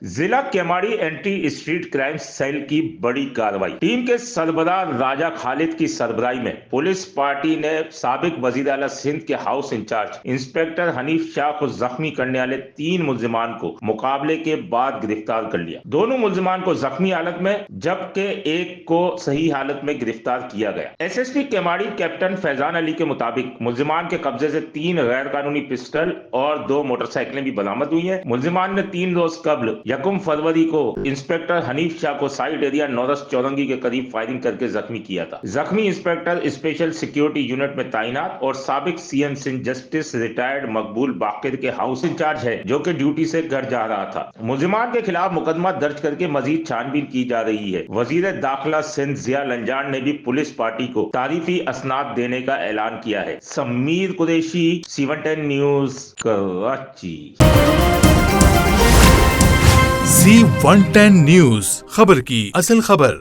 ضلع Keamari anti street crime cell کی بڑی کارروائی۔ ٹیم کے سربراہ راجہ خالد کی سربراہی میں پولیس پارٹی نے سابق وزیر اعلیٰ سندھ کے ہاؤس انچارج انسپکٹر حنیف شاہ کو زخمی کرنے والے 3 ملزمان کو مقابلے کے بعد گرفتار کر لیا۔ دونوں ملزمان کو زخمی حالت میں جبکہ ایک کو صحیح حالت میں گرفتار کیا گیا۔ S S P Keamari captain Faizan Ali کے مطابق ملزمان کے قبضے سے 3 غیر قانونی پسٹل اور 2 موٹر سائیکلیں بھی برآمد ہوئی ہیں۔ ملزمان نے 3 روز قبل 1 فروری کو انسپکٹر حنیف شاہ کو سائٹ ایریا نورس چورنگی کے قریب فائرنگ کر کے زخمی کیا تھا۔ زخمی انسپکٹر اسپیشل سیکیورٹی یونٹ میں تعینات اور سابق C M Sindh justice retired Maqbool Baqar کے ہاؤس انچارج ہے، جو کہ ڈیوٹی سے گھر جا رہا تھا۔ ملزمان کے خلاف مقدمہ درج کر کے مزید چھان بین کی جا رہی ہے۔ وزیر داخلہ سندھ ضیاء لنجان نے بھی پولیس پارٹی کو تعریفی اسناد دینے کا اعلان کیا ہے۔ Sameer Qureshi, C110 news, Karachi. C110 news, خبر کی اصل خبر۔